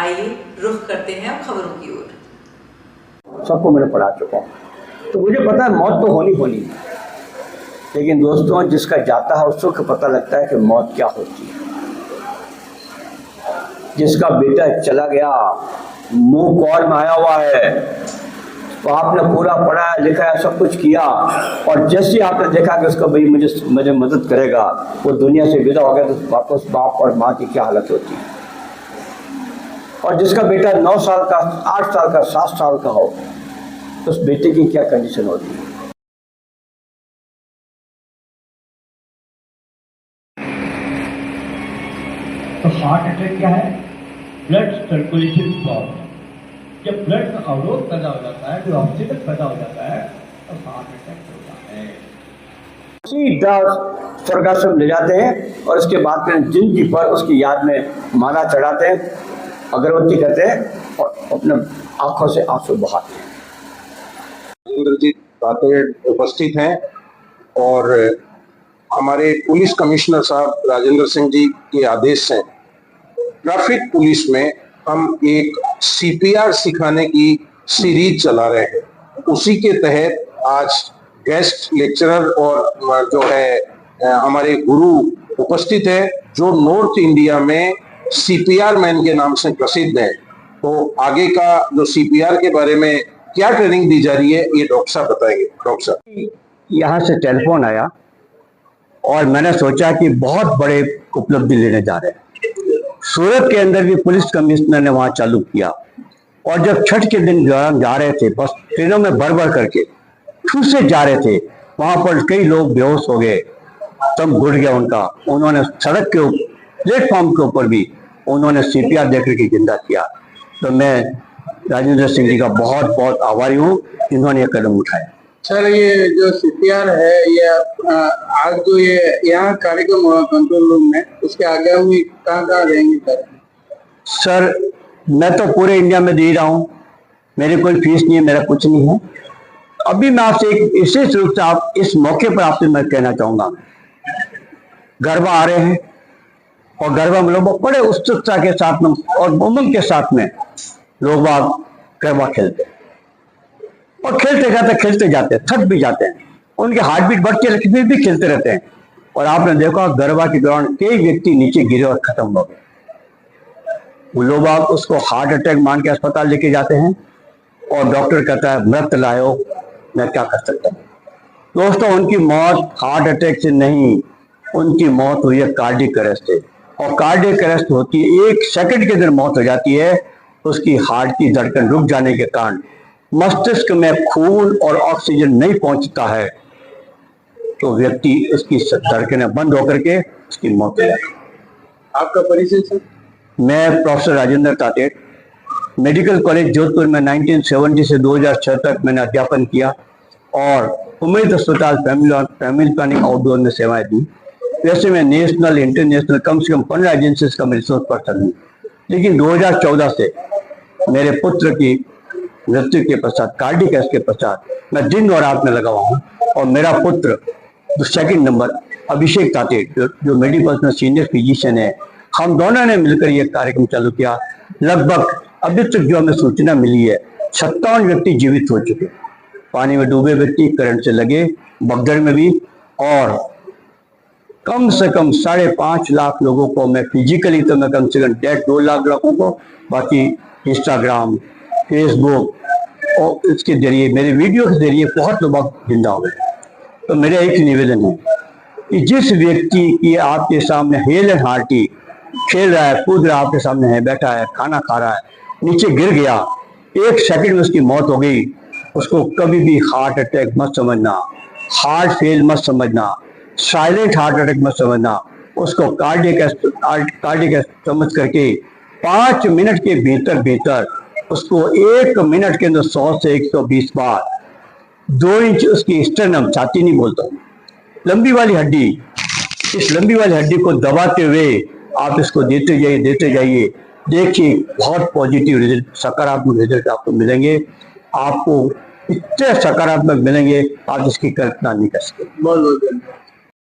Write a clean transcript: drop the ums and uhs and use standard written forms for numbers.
आइए रुख करते हैं अब खबरों की ओर। सबको मैंने पढ़ा चुका हूँ, तो मुझे पता है मौत तो होनी होनी है, लेकिन दोस्तों जिसका जाता है उसको पता लगता है कि मौत क्या होती है। जिसका बेटा चला गया, मुंह कौर में आया हुआ है, तो आपने पूरा पढ़ाया लिखा है, सब कुछ किया, और जैसे आपने देखा कि उसका भाई मुझे मदद करेगा, वो दुनिया से विदा हो गया, तो वापस बाप और माँ की क्या हालत होती है। और जिसका बेटा 9 साल का, 8 साल का, 7 साल का हो, तो उस बेटे की क्या कंडीशन होती है। तो हार्ट अटैक क्या है? Blood circulation problem. जब ब्लड का अवरोध पैदा हो जाता है, जो ऑक्सीजन पैदा हो जाता है, तो हार्ट अटैक होता है। सीधा स्वर्गाश्रम ले जाते हैं और उसके बाद में जिंदगी पर उसकी याद में माला चढ़ाते हैं, अगरबत्ती करते हैं और अपने आंखों से आंसू बहाते हैं। इंद्रजीत तातेड़ उपस्थित हैं और हमारे पुलिस कमिश्नर साहब राजेंद्र सिंह जी के आदेश से ट्रैफिक पुलिस में हम एक सीपीआर सिखाने की सीरीज चला रहे हैं। उसी के तहत आज गेस्ट लेक्चरर और जो है हमारे गुरु उपस्थित है, जो नॉर्थ इंडिया में सीपीआर मैन के नाम से प्रसिद्ध है। तो आगे का जो सीपीआर के बारे में क्या ट्रेनिंग दी जा रही है, ये डॉक्टर साहब बताएंगे। डॉक्टर साहब, यहाँ से टेलीफोन आया और मैंने सोचा कि बहुत बड़े उपलब्धि लेने जा रहे हैं। सूरत के अंदर भी पुलिस कमिश्नर ने वहां चालू किया, और जब छठ के दिन दौरान जा रहे थे, बस ट्रेनों में भर भर करके ठूसे जा रहे थे, वहां पर कई लोग बेहोश हो गए, तब घुट गया उनका। उन्होंने सड़क के प्लेटफॉर्म के ऊपर भी उन्होंने सीपीआर देकर के जिंदा किया। तो मैं राजेंद्र सिंह जी का बहुत बहुत आभारी हूँ, इन्होंने ये कदम उठाया। सर, ये जो सीपीआर है, ये आज जो ये यहाँ कार्यक्रम हुआ कंट्रोल रूम में, उसके आगामी कहाँ रहेंगे सर? सर, मैं तो पूरे इंडिया में दे रहा हूँ, मेरी कोई फीस नहीं है, मेरा कुछ नहीं है। अभी मैं आपसे एक विशेष रूप से आप इस मौके पर आपसे मैं कहना चाहूंगा, गरबा आ रहे हैं और गरबा में लोग बड़े उत्सुकता के साथ में और उमंग के साथ में लोग गरबा खेलते हैं, और खेलते जाते थक भी जाते हैं, उनकी हार्ट बीट बढ़ती है, लेकिन फिर भी खेलते रहते हैं। और आपने देखा गरबा के दौरान कई व्यक्ति नीचे गिरे और खत्म हो गए। वो लोग उसको हार्ट अटैक मान के अस्पताल लेके जाते हैं, और डॉक्टर कहता है मृत लायो, मैं क्या कर सकता हूँ। दोस्तों, उनकी मौत हार्ट अटैक से नहीं, उनकी मौत हुई है कार्डियक अरेस्ट से। और कार्डियक अरेस्ट होती है, 1 सेकंड के अंदर मौत हो जाती है। उसकी हार्ट की धड़कन रुक जाने के कारण मस्तिष्क में खून और ऑक्सीजन नहीं पहुंचता है, तो व्यक्ति उसकी धड़कनें बंद होकर के उसकी मौत हो जाती है। आपका परिचय सर? मैं professor Rajendra Tated, medical college Jodhpur में 1970 से 2006 तक मैंने अध्यापन किया, और उम्मीद अस्पताल फैमिली प्लानिंग आउटडोर में सेवाएं दी। वैसे मैं नेशनल इंटरनेशनल कम से कम 15 एजेंसीज का रिसोर्स पर्सन हूँ। लेकिन 2014 से मेरे पुत्र की मृत्यु के पश्चात, कार्डियक अरेस्ट के पश्चात, मैं दिन और रात में लगा हुआ हूँ, और मेरा पुत्र जो 2nd नंबर अभिषेक तातेड़, जो मेडिकल में सीनियर फिजिशियन है, हम दोनों ने मिलकर ये कार्यक्रम चालू किया। लगभग अभी तक जो हमें सूचना मिली है, 57 व्यक्ति जीवित हो चुके, पानी में डूबे व्यक्ति, करंट से लगे, बगदड़ में भी, और कम से कम 5.5 लाख लोगों को मैं फिजिकली, तो मैं कम से कम 2 लाख लोगों को, बाकी इंस्टाग्राम, फेसबुक और इसके जरिए, मेरे वीडियो के जरिए बहुत लोग जिंदा हो गए। तो मेरा एक निवेदन है कि जिस व्यक्ति की आपके सामने हेल एंड हार्टी खेल रहा है, कूद रहा है, आपके सामने है, बैठा है, खाना खा रहा है, नीचे गिर गया, 1 सेकंड में उसकी मौत हो गई, उसको कभी भी हार्ट अटैक मत समझना, हार्ट फेल मत समझना, साइलेंट हार्ट अटैक मत समझना, उसको कार्डियक समझ करके 5 मिनट के भीतर उसको 1 मिनट के अंदर 100 से 120 बार 2 इंच उसकी स्टर्नम, छाती नहीं बोलता, लंबी वाली हड्डी, इस लंबी वाली हड्डी को दबाते हुए आप इसको देते जाइए, देखिए बहुत पॉजिटिव रिजल्ट, सकारात्मक रिजल्ट आपको मिलेंगे। आपको इतने सकारात्मक मिलेंगे, आप इसकी कल्पना नहीं कर सकते। बहुत बहुत